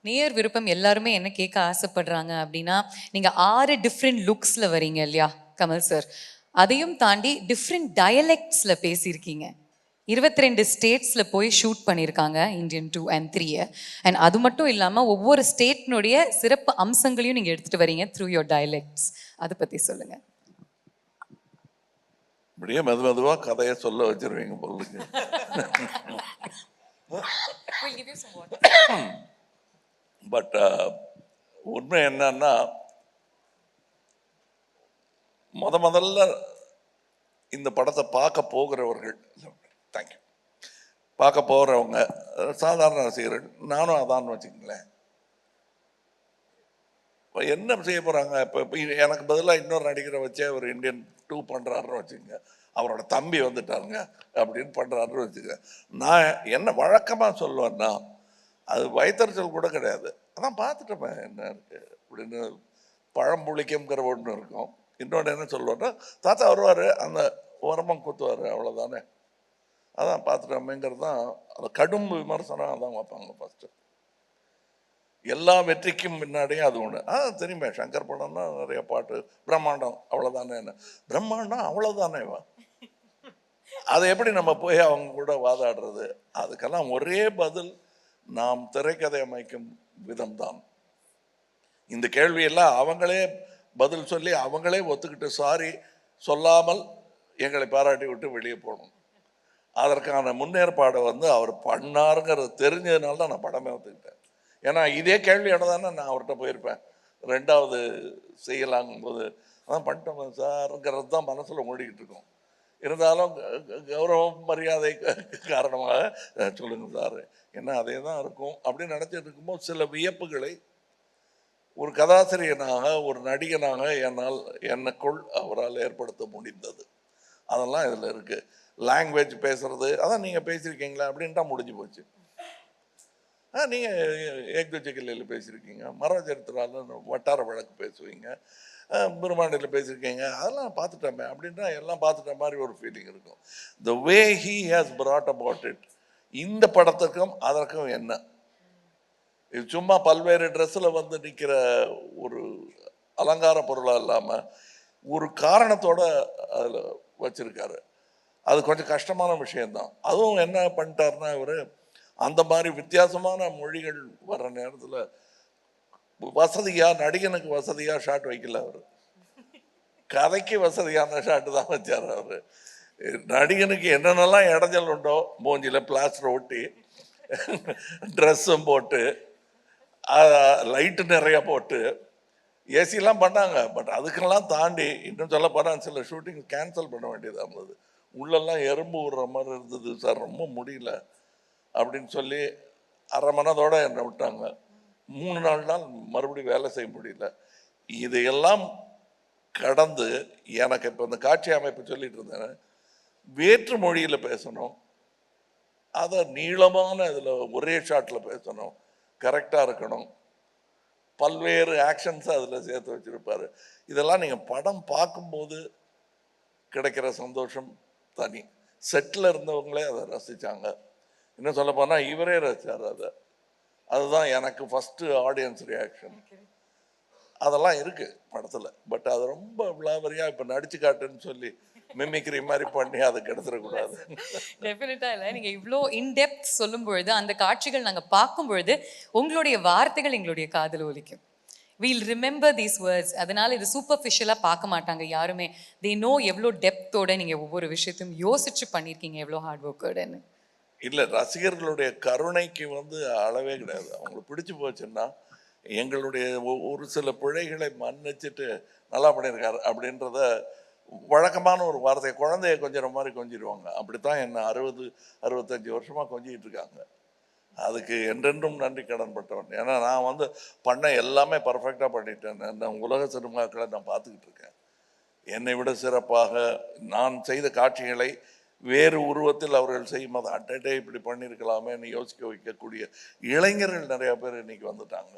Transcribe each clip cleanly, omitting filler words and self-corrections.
நேயர் விருப்பம் எல்லாருமே என்ன கேட்க ஆசைப்படுறாங்க அப்படின்னா, நீங்க 6 டிஃப்ரெண்ட் லுக்ஸ்ல வரீங்க இல்லையா கமல் சார்? அதையும் தாண்டி டிஃப்ரெண்ட் டயலெக்ட்ஸ்ல பேசியிருக்கீங்க. 22 ஸ்டேட்ஸ்ல போய் ஷூட் பண்ணியிருக்காங்க இந்தியன் 2 அண்ட் 3. அண்ட் அது மட்டும் இல்லாம ஒவ்வொரு ஸ்டேட்னுடைய சிறப்பு அம்சங்களையும் நீங்க எடுத்துட்டு வரீங்க த்ரூ யோர் டயலெக்ட்ஸ். அதை பத்தி சொல்லுங்க. இப்படியே மெதுவா கதையை சொல்ல வச்சிருவீங்க பொருளுக்கு. பட் உண்மை என்னன்னா, முதல்ல இந்த படத்தை பார்க்க போகிறவர்கள், தேங்க்யூ, பார்க்க போகிறவங்க சாதாரண ரசிகர்கள், நானும் அதான்னு வச்சுக்கங்களேன். என்ன செய்ய போகிறாங்க? இப்போ எனக்கு பதிலாக இன்னொரு நடிகரை வச்சே அவர் இந்தியன் 2 பண்ணுறாருன்னு வச்சுக்கோங்க, அவரோட தம்பி வந்துட்டாருங்க அப்படின்னு பண்ணுறாருன்னு வச்சுக்க. நான் என்ன வழக்கமாக சொல்லுவேன்னா, அது வயிற்றுச்சல் கூட கிடையாது, அதான் பார்த்துட்டோமே என்ன இருக்கு அப்படின்னு. பழம்புளிக்கம்ங்கிற ஒன்று இருக்கும். இன்னொன்று என்ன சொல்லுவேன்னா, தாத்தா வருவார், அந்த உரமம் குத்துவார், அவ்வளோதானே, அதான் பார்த்துட்டோமேங்கிறது தான். அது கடும் விமர்சனம் அதான் வைப்பாங்க ஃபஸ்ட்டு. எல்லா வெற்றிக்கும் முன்னாடியும் அது ஒன்று. தெரியுமே, சங்கர் படம்னா நிறைய பாட்டு பிரம்மாண்டம், அவ்வளோதானே. என்ன பிரம்மாண்டம் அவ்வளோதானேவா? அதை எப்படி நம்ம போய் அவங்க கூட வாதாடுறது? அதுக்கெல்லாம் ஒரே பதில், நாம் திரைக்கதை அமைக்கும் விதம்தான். இந்த கேள்வியெல்லாம் அவங்களே பதில் சொல்லி அவங்களே ஒத்துக்கிட்டு சாரி சொல்லாமல் எங்களை பாராட்டி விட்டு வெளியே போகணும். அதற்கான முன்னேற்பாடை அவர் பண்ணாருங்கிறது தெரிஞ்சதுனால தான் நான் படமே ஒத்துக்கிட்டேன். ஏன்னா இதே கேள்வியோட தானே நான் அவர்கிட்ட போயிருப்பேன். 2வது செய்யலாங்கும் போது அதான் பண்ணிட்டோம் சாருங்கிறது தான் மனசில் ஓடிக்கிட்டு இருக்கோம். இருந்தாலும் கௌரவம் மரியாதை காரணமாக சொல்லுங்க சார், என்ன அதே தான் இருக்கும் அப்படின்னு நினச்சிட்டு இருக்கும்போது சில வியப்புகளை ஒரு கதாசிரியனாக, ஒரு நடிகனாக எனக்குள் அவரால் ஏற்படுத்த முடிந்தது. அதெல்லாம் இதில் இருக்குது. லாங்குவேஜ் பேசுறது, அதான் நீங்கள் பேசியிருக்கீங்களா அப்படின்ட்டா முடிஞ்சு போச்சு. நீங்கள் ஏக்துஜிக்கல்லில் பேசியிருக்கீங்க, மரச்சரித்திரால வட்டார வழக்கு பேசுவீங்க, பிரம்மாண்டில் பேசியிருக்கீங்க, அதெல்லாம் பார்த்துட்டோமே அப்படின்னா எல்லாம் பார்த்துட்ட மாதிரி ஒரு ஃபீலிங் இருக்கும். The way he has brought about it, இந்த படத்துக்கும் அதற்கும் என்ன, இது சும்மா பல்வேறு ட்ரெஸ்ஸில் நிற்கிற ஒரு அலங்கார பொருளாக இல்லாமல் ஒரு காரணத்தோடு அதில் வச்சுருக்காரு. அது கொஞ்சம் கஷ்டமான விஷயந்தான். அதுவும் என்ன பண்ணிட்டாருன்னா, இவர் அந்த மாதிரி வித்தியாசமான மொழிகள் வர்ற நேரத்தில் வசதியாக, நடிகனுக்கு வசதியாக ஷாட் வைக்கல, அவர் கதைக்கு வசதியான ஷாட்டு தான் வச்சார். அவர் நடிகனுக்கு என்னென்னலாம் இடைஞ்சல் உண்டோ, மூஞ்சியில் பிளாஸ்டர் ஒட்டி, ட்ரெஸ்ஸும் போட்டு, லைட்டு நிறைய போட்டு, ஏசிலாம் பண்ணாங்க. பட் அதுக்கெல்லாம் தாண்டி இன்னும் சொல்ல போனால் சில ஷூட்டிங் கேன்சல் பண்ண வேண்டியதாக இருந்தது. உள்ளெல்லாம் எறும்பு விடுற மாதிரி இருந்தது சார், ரொம்ப முடியல அப்படின்னு சொல்லி அரை மனதோடு என்னை விட்டாங்க. 3-4 நாள் மறுபடியும் வேலை செய்ய முடியல. இதையெல்லாம் கடந்து எனக்கு இப்போ இந்த காட்சி அமைப்பு சொல்லிட்டு இருந்தேன், வேற்று மொழியில் பேசணும், அதை நீளமான இதில் ஒரே ஷாட்டில் பேசணும், கரெக்டாக இருக்கணும், பல்வேறு ஆக்ஷன்ஸை அதில் சேர்த்து வச்சுருப்பார். இதெல்லாம் நீங்கள் படம் பார்க்கும்போது கிடைக்கிற சந்தோஷம் தனி. செட்டில் இருந்தவங்களே அதை ரசித்தாங்க. இன்னும் சொல்ல போனால் இவரே ரசித்தார் அதை. அதுதான் எனக்கு ஃபஸ்ட்டு ஆடியன்ஸ் ரியாக்ஷன். அதெல்லாம் இருக்குது படத்தில். பட் அது ரொம்ப விளாவரியாக இப்போ நடிச்சு காட்டுன்னு சொல்லி மிமிக்ரி மாதிரி பண்ணி அதை கெடுத்துடக்கூடாது. டெஃபினட்டாக இல்லை, நீங்கள் இவ்வளோ இன்டெப்த் சொல்லும் பொழுது, அந்த காட்சிகள் நாங்கள் பார்க்கும் பொழுது உங்களுடைய வார்த்தைகள் எங்களுடைய காதில் ஒலிக்கும். We'll remember these words. அதனால் இது சூப்பர்ஃபிஷியலாக பார்க்க மாட்டாங்க யாருமே. தே நோ எவ்வளோ டெப்த்தோட நீங்கள் ஒவ்வொரு விஷயத்தையும் யோசிச்சு பண்ணியிருக்கீங்க, எவ்வளோ ஹார்ட் ஒர்க்கோடன்னு. இல்லை, ரசிகர்களுடைய கருணைக்கு அளவே கிடையாது. அவங்களுக்கு பிடிச்சி போச்சுன்னா எங்களுடைய ஒரு சில பிழைகளை மன்னிச்சுட்டு நல்லா பண்ணியிருக்காரு அப்படின்றத வழக்கமான ஒரு வார்த்தை, குழந்தைய கொஞ்சிற மாதிரி கொஞ்சிடுவாங்க. அப்படித்தான் என்ன 60-65 வருஷமாக கொஞ்சிக்கிட்டு இருக்காங்க. அதுக்கு என்றென்றும் நன்றி கடன் பட்டவன். ஏன்னா நான் பண்ண எல்லாமே பர்ஃபெக்டாக பண்ணிட்டேன். நான் உலக சினிமாக்களை நான் பார்த்துக்கிட்டு இருக்கேன். என்னை விட சிறப்பாக நான் செய்த காட்சிகளை வேறு உருவத்தில் அவர்கள் செய்யும் போது அட்டே இப்படி பண்ணியிருக்கலாமேன்னு யோசிக்க வைக்கக்கூடிய இளைஞர்கள் நிறையா பேர் இன்னைக்கு வந்துட்டாங்க.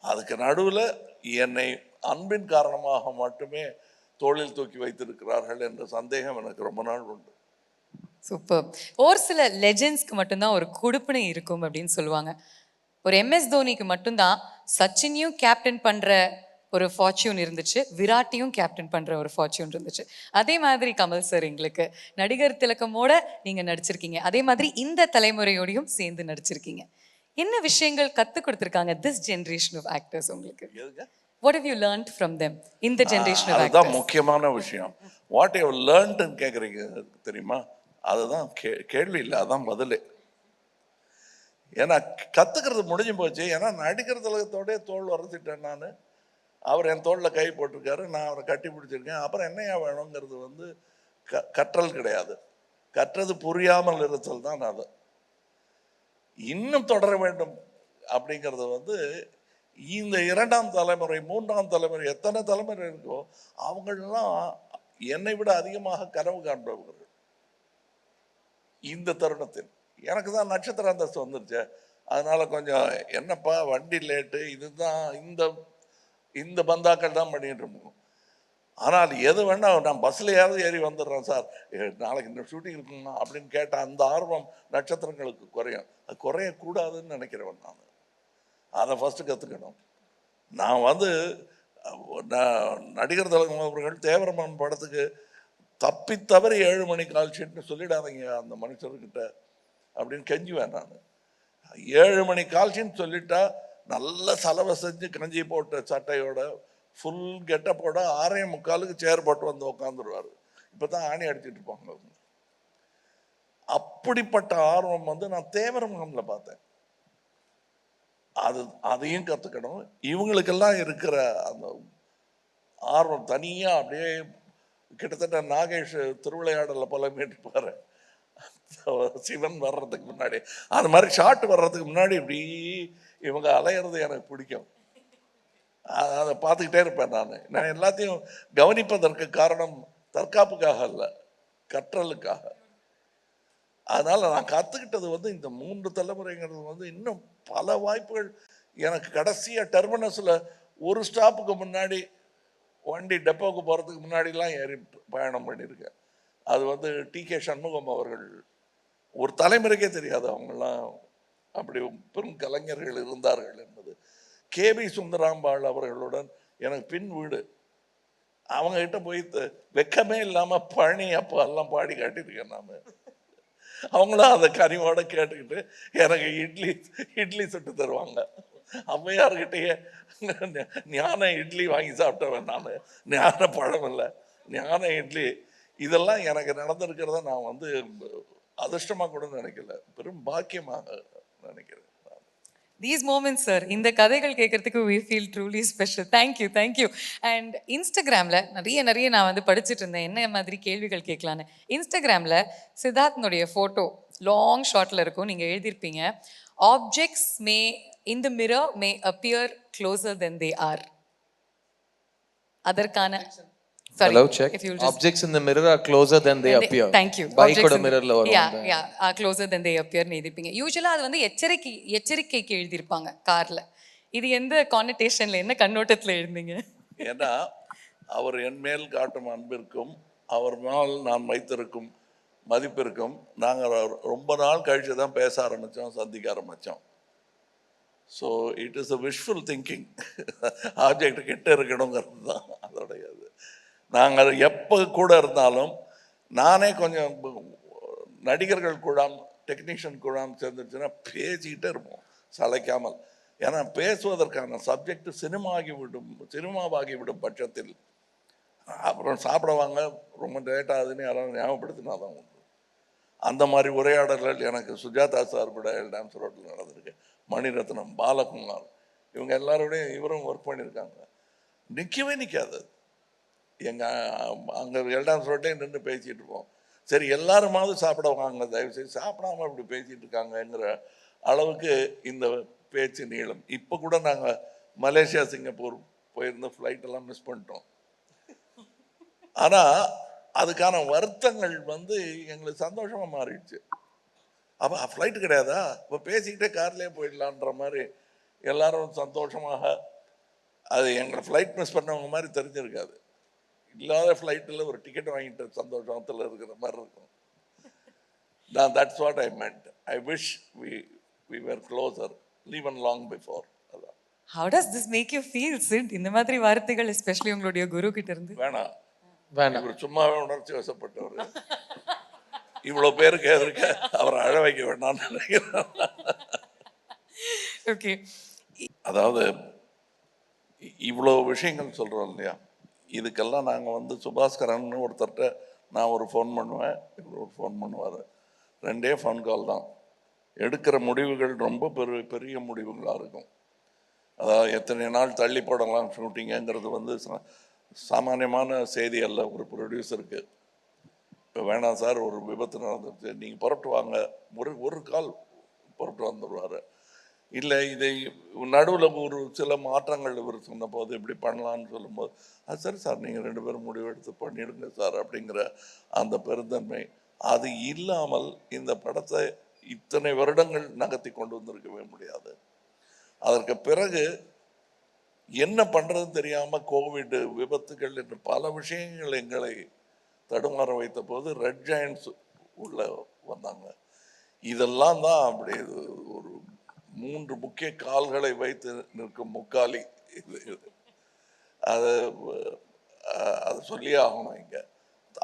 அதுக்கு நடுவில் என்னை அன்பின் காரணமாக மட்டுமே தோளில் தூக்கி வைத்திருக்கிறார்கள் என்ற சந்தேகம் எனக்கு ரொம்ப நாள் உண்டு. சூப்பர். ஒரு சில லெஜெண்ட்ஸ்க்கு மட்டும்தான் ஒரு கொடுப்பினை இருக்கும் அப்படின்னு சொல்லுவாங்க. ஒரு MS தோனிக்கு மட்டும்தான் சச்சினையும் கேப்டன் பண்ற ஒரு ஃபார்ச்சூன் இருந்துச்சு, விராட்டையும் கேப்டன் பண்ற ஒரு ஃபார்ச்சூன் இருந்துச்சு. அதே மாதிரி கமல் சார் எங்களுக்கு நடிகர் திலகமோட நீங்க நடிச்சிருக்கீங்க, அதே மாதிரி இந்த தலைமுறையோடையும் சேர்ந்து நடிச்சிருக்கீங்க. என்ன விஷயங்கள் கத்து கொடுத்துருக்காங்க திஸ் ஜெனரேஷன் ஆஃப் ஆக்டர்ஸ் உங்களுக்கு? What have you learnt from them இந்த ஜெனரேஷன் ஆஃப் அதுதான் ஆக்டர்ஸ்? முக்கியமான விஷயம். வாட் யூ லேர்ன்ட்னு கேட்குறீங்க தெரியுமா? அதுதான் கேள்வி இல்லை, அதான் பதில். ஏன்னா கற்றுக்கிறது முடிஞ்சு போச்சு. ஏன்னா நடிக்கிற திலகத்தோடய தோல் உரசிட்டேன் நான். அவர் என் தோளில் கை போட்டிருக்காரு, நான் அவரை கட்டி பிடிச்சிருக்கேன். அப்புறம் என்னையா வேணுங்கிறது வந்து கற்றல் கிடையாது. கற்றது புரியாமல் இருத்தல் தான் அது. இன்னும் தொடர வேண்டும் அப்படிங்கிறது வந்து இந்த 2ஆம் தலைமுறை 3ஆம் தலைமுறை எத்தனை தலைமுறை இருக்கோ அவங்களெல்லாம் என்னை விட அதிகமாக கனவு காண்பவர்கள். இந்த தருணத்தில் எனக்கு தான் நட்சத்திர அந்தஸ்து வந்துருச்சு. அதனால கொஞ்சம் என்னப்பா வண்டி லேட்டு, இதுதான் இந்த இந்த பந்தாக்கள் தான் பண்ணிட்டு இருக்கோம். ஆனால் எது வேணா நான் பஸ்லையாவது ஏறி வந்துடுறேன் சார், நாளைக்கு இந்த ஷூட்டிங் இருக்குங்களா அப்படின்னு கேட்டால் அந்த ஆர்வம் நட்சத்திரங்களுக்கு குறையும். அது குறையக்கூடாதுன்னு நினைக்கிறவன் நான். அதை ஃபஸ்ட்டு கற்றுக்கணும். நான் வந்து நடிகர் திலகம் அவர்கள் தேவரமன் படத்துக்கு தப்பி தவறி 7 மணி கால் ஷீட்னு சொல்லிடாதீங்க அந்த மனுஷர்கிட்ட அப்படின்னு கெஞ்சுவேன் நான். 7 மணி கால் ஷீட் சொல்லிட்டா நல்ல சலவை செஞ்சு கஞ்சி போட்ட சட்டையோட ஃபுல் கெட்டப்போட 6:45 சேர் போட்டு வந்து உட்காந்துருவார். இப்போ தான் ஆணி அடிச்சுட்டு இருப்பாங்க அவங்க. அப்படிப்பட்ட ஆர்வம் வந்து நான் தேவரமகனில் பார்த்தேன். அதையும் கற்றுக்கணும். இவங்களுக்கெல்லாம் இருக்கிற அந்த ஆர்வம் தனியாக அப்படியே கிட்டத்தட்ட நாகேஷ் திருவிளையாடல போல மீட்டுப்பாரு சிவன் வர்றதுக்கு முன்னாடி. அது மாதிரி ஷார்ட் வர்றதுக்கு முன்னாடி இப்படி இவங்க அலையிறது எனக்கு பிடிக்கும். அதை பார்த்துக்கிட்டே இருப்பேன் நான் எல்லாத்தையும் கவனிப்பதற்கு காரணம் தற்காப்புக்காக அல்ல, கற்றலுக்காக. அதனால் நான் கற்றுக்கிட்டது வந்து இந்த 3 தலைமுறைங்கிறது வந்து இன்னும் பல வாய்ப்புகள் எனக்கு. கடைசியாக டெர்மினஸில் ஒரு ஸ்டாப்புக்கு முன்னாடி வண்டி டெப்போவுக்கு போகிறதுக்கு முன்னாடிலாம் ஏறி பயணம் பண்ணியிருக்கேன். அது வந்து TK சண்முகம் அவர்கள், ஒரு தலைமுறைக்கே தெரியாது அவங்களாம் அப்படி பெரும் கலைஞர்கள் இருந்தார்கள் என்பது. KB சுந்தராம்பாள் அவர்களுடன் எனக்கு பின் வீடு. அவங்ககிட்ட போய் வெக்கமே இல்லாமல் பழனி அப்போ எல்லாம் பாடி காட்டியிருக்கேன் நான். அவங்களும் அதை கனிவோட கேட்டுக்கிட்டு எனக்கு இட்லி சுட்டு தருவாங்க. அம்மையார்கிட்டயே ஞான இட்லி வாங்கி சாப்பிட்டவன் நான். ஞான பழம் இல்லை, ஞான இட்லி. இதெல்லாம் எனக்கு நடந்திருக்கிறத நான் வந்து அதிர்ஷ்டமாக கூட நினைக்கல, பெரும் பாக்கியமாக நினைக்கிறேன். These moments, sir, இந்த கதைகள் கேட்கறதுக்கு we feel truly special. Thank you, thank you. And Instagramல நிறைய நான் வந்து படிச்சுட்டு இருந்தேன் என்ன மாதிரி கேள்விகள் கேட்கலான்னு. இன்ஸ்டாகிராமில் சித்தார்த்னுடைய ஃபோட்டோ லாங் ஷார்ட்ல இருக்கும். நீங்கள் எழுதியிருப்பீங்க, objects may in the mirror may appear closer than they are. அதற்கான Hello, check. Objects in the mirror are closer than they appear. Thank you. Bike oda mirror la varum. Are closer than they appear னு எழுதிருப்பீங்க. யூசுவலா அது வந்து எச்சரிக்கைக்கு எழுதியிருப்பாங்க கார்ல. இது எந்த கான்னோட்டேஷன்ல, என்ன கண்ணோட்டத்தில் எழுந்தீங்க? ஏன்னா அவர் என் மேல் காட்டும் அன்பிற்கும் அவர் மேல் நான் வைத்திருக்கும் மதிப்பிற்கும் நாங்கள் ரொம்ப நாள் கழிச்சு தான் பேச ஆரம்பித்தோம், சந்திக்க ஆரம்பித்தோம். So it is a visual thinking. Object கிட்ட இருக்கணுங்கிறது தான் அதோடைய இது. நாங்கள் எப்போ கூட இருந்தாலும் நானே கொஞ்சம் நடிகர்கள் குழாம் டெக்னீஷியன் குழாம் சேர்ந்துச்சுன்னா பேசிக்கிட்டே இருப்போம் சளைக்காமல். ஏன்னா பேசுவதற்கான சப்ஜெக்ட் சினிமாவாகிவிடும் பட்சத்தில் அப்புறம் சாப்பிடுவாங்க, ரொம்ப லேட் ஆகுதுன்னு யாராவது ஞாபகப்படுத்தினா தான் உண்டு. அந்த மாதிரி உரையாடல்கள் எனக்கு சுஜாதா சார் கூட டான்ஸ் ரோட்டில் நடந்திருக்கு. மணிரத்னம், பாலகுமார், இவங்க எல்லாரோடையும் இவரும் ஒர்க் பண்ணியிருக்காங்க. நிற்கவே நிற்காது. அங்கே எல்டான்ஸ் ரோட்லேயே நின்று பேசிகிட்டு இருப்போம். சரி எல்லாருமாவது சாப்பிட வாங்க, தயவுசெய்து சாப்பிடாம இப்படி பேசிகிட்டு இருக்காங்கங்கிற அளவுக்கு இந்த பேச்சு நீளம். இப்போ கூட நாங்கள் மலேசியா சிங்கப்பூர் போயிருந்த ஃப்ளைட்டெல்லாம் மிஸ் பண்ணிட்டோம். ஆனால் அதுக்கான வருத்தங்கள் வந்து எங்களுக்கு சந்தோஷமாக மாறிடுச்சு. அப்போ ஃப்ளைட்டு கிடையாதா, இப்போ பேசிக்கிட்டே கார்லேயே போயிடலான்ற மாதிரி எல்லாரும் சந்தோஷமாக. அது எங்களை ஃப்ளைட் மிஸ் பண்ணவங்க மாதிரி தெரிஞ்சிருக்காது. இல்லாத ஃப்ளைட்டில் ஒரு டிக்கெட் வாங்கிட்டு சந்தோஷத்தில் இருக்கிற மாதிரி இருக்கும். That's what I meant. I wish we were closer. Even long before. அதான் How does this make you feel, Sid? இந்த மாதிரி வார்த்தைகள் எஸ்பெஷலி உங்களுடைய குரு கிட்ட இருந்து. வேணாம், வேணாம். இவர் சும்மாவே உணர்ச்சி வசப்பட்டவர். இவ்வளோ பேருக்கு எதிர்க்க அவரை அழ வைக்க வேண்டாம்னு நினைக்கிறேன். ஓகே. அதாவது இவ்வளோ விஷயங்கள் சொல்கிறோம் இல்லையா, இதுக்கெல்லாம் நாங்கள் வந்து சுபாஸ்கரன் ஒருத்தர்கிட்ட நான் ஒரு ஃபோன் பண்ணுவேன், இவர் ஒரு ஃபோன் பண்ணுவார். 2 ஃபோன் கால் தான். எடுக்கிற முடிவுகள் ரொம்ப பெரிய முடிவுகளாக இருக்கும். அதாவது எத்தனை நாள் தள்ளி போடலாம் ஷூட்டிங்குங்கிறது வந்து சாமானியமான செய்தி அல்ல ஒரு ப்ரொடியூசருக்கு. இப்போ வேணாம் சார், ஒரு விபத்து நடந்துச்சு, நீங்கள் புறப்பட்டு வாங்க, ஒரு கால் புறப்பட்டு வந்துடுவார். இல்லை இதை நடுவில் ஒரு சில மாற்றங்கள் இவர் சொன்னபோது இப்படி பண்ணலான்னு சொல்லும்போது, அது சரி சார், நீங்கள் 2 பேரும் முடிவெடுத்து பண்ணிடுங்க சார் அப்படிங்கிற அந்த பெருந்தன்மை, அது இல்லாமல் இந்த படத்தை இத்தனை வருடங்கள் நகர்த்தி கொண்டு வந்திருக்கவே முடியாது. அதற்கு பிறகு என்ன பண்ணுறதுன்னு தெரியாமல் கோவிட், விபத்துகள் என்று பல விஷயங்கள் எங்களை தடுமாற வைத்த போது ரெட் ஜாயின்ட்ஸ் உள்ள வந்தாங்க. இதெல்லாம் தான் அப்படி ஒரு 3 முக்கிய கால்களை வைத்து நிற்கும் முக்காலி இது. அது சொல்லியே ஆகணும் இங்கே.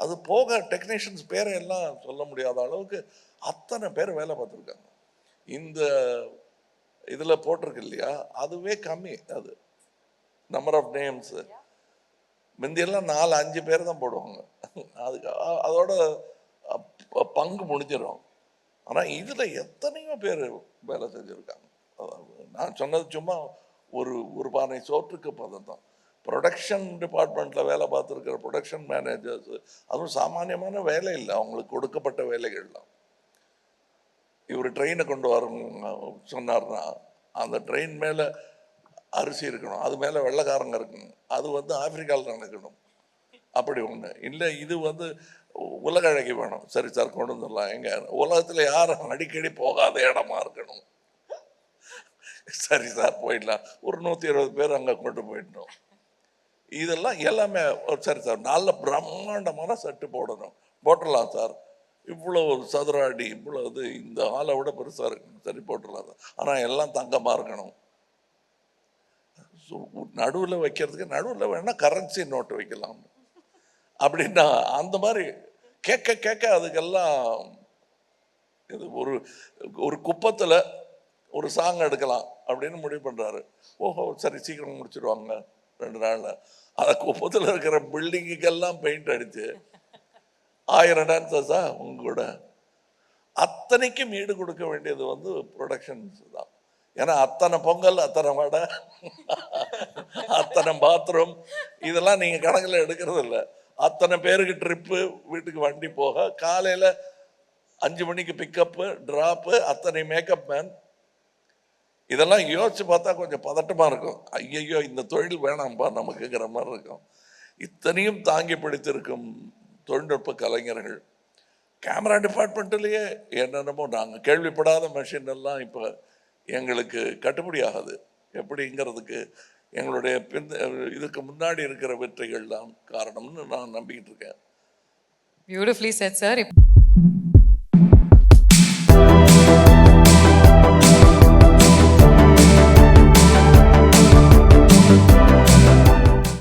அது போக டெக்னீஷியன்ஸ் பேரை எல்லாம் சொல்ல முடியாத அளவுக்கு அத்தனை பேர் வேலை பார்த்துருக்காங்க. இந்த இதில் போட்டிருக்கு இல்லையா, அதுவே கம்மி. அது நம்பர் ஆஃப் நேம்ஸ். முந்தியெல்லாம் 4-5 பேர் தான் போடுவாங்க. அதுக்கு அதோட பங்கு முடிஞ்சிடும். ஆனால் இதில் எத்தனையோ பேர் வேலை செஞ்சுருக்காங்க. நான் சொன்னது சும்மா ஒரு பானை சோற்றுக்கு பதம் தான். ப்ரொடக்ஷன் டிபார்ட்மெண்ட்டில் வேலை பார்த்துருக்கிற ப்ரொடக்ஷன் மேனேஜர்ஸ், அதுவும் சாமானியமான வேலை இல்லை, அவங்களுக்கு கொடுக்கப்பட்ட வேலைகள்லாம். இவர் ட்ரெயினை கொண்டு வர சொன்னார்னா அந்த ட்ரெயின் மேலே அரிசி இருக்கணும், அது மேலே வெள்ளைக்காரங்க இருக்கணும், அது வந்து ஆப்பிரிக்காவில் நடக்கணும், அப்படி ஒன்று இல்லை. இது வந்து உலக அழகி வேணும், சரி சார் கொண்டு வந்துடலாம். எங்க உலகத்தில் யாரும் அடிக்கடி போகாத இடமா இருக்கணும், சரி சார் போயிடலாம், ஒரு 120 பேர் அங்கே கொண்டு போயிடணும். இதெல்லாம் எல்லாமே சரி சார், நல்ல பிரம்மாண்டமான செட்டு போடணும், போட்டுடலாம் சார், இவ்வளோ சதுர அடி, இவ்வளோ இது, இந்த ஆளை விட பெருசாக இருக்கணும், சரி போட்டுடலாம் சார், ஆனால் எல்லாம் தங்கமாக இருக்கணும். நடுவில் வைக்கிறதுக்கு நடுவில் வேணால் கரன்சி நோட்டு வைக்கலாம் அப்படின்னா அந்த மாதிரி கேட்க அதுக்கெல்லாம் இது ஒரு குப்பத்தில் ஒரு சாங் எடுக்கலாம் அப்படின்னு முடிவு பண்ணுறாரு. ஓஹோ சரி, சீக்கிரம் முடிச்சிடுவாங்க 2 நாளில். அதை குப்பத்தில் இருக்கிற பில்டிங்குக்கெல்லாம் பெயிண்ட் அடித்து 1000 டான்சர்ஸா உங்க கூட அத்தனைக்கும் ஈடு கொடுக்க வேண்டியது வந்து ப்ரொடக்ஷன்ஸ் தான். ஏன்னா அத்தனை பொங்கல், அத்தனை வடை, அத்தனை பாத்ரூம், இதெல்லாம் நீங்கள் கணக்கில் எடுக்கிறது இல்லை. அத்தனை பேருக்கு ட்ரிப்பு, வீட்டுக்கு வண்டி போக, காலையில் 5 மணிக்கு பிக்கப்பு ட்ராப்பு, அத்தனை மேக்கப் மேன், இதெல்லாம் யோசிச்சு பார்த்தா கொஞ்சம் பதட்டமாக இருக்கும். ஐயையோ இந்த தொழில் வேணாம்பா நமக்குங்கிற மாதிரி இருக்கும். இத்தனையும் தாங்கி பிடித்திருக்கும் தொழில்நுட்ப கலைஞர்கள். கேமரா டிபார்ட்மெண்ட்லேயே என்னென்னமோ நாங்கள் கேள்விப்படாத மெஷின் எல்லாம் இப்போ எங்களுக்கு கட்டுப்படி ஆகாது. எப்படிங்கிறதுக்கு எங்களுடைய இதுக்கு முன்னாடி இருக்கிற வெற்றிகள் தான் காரணம்னு நான் நம்பிக்கிட்டு இருக்கேன். Beautifully said, sir.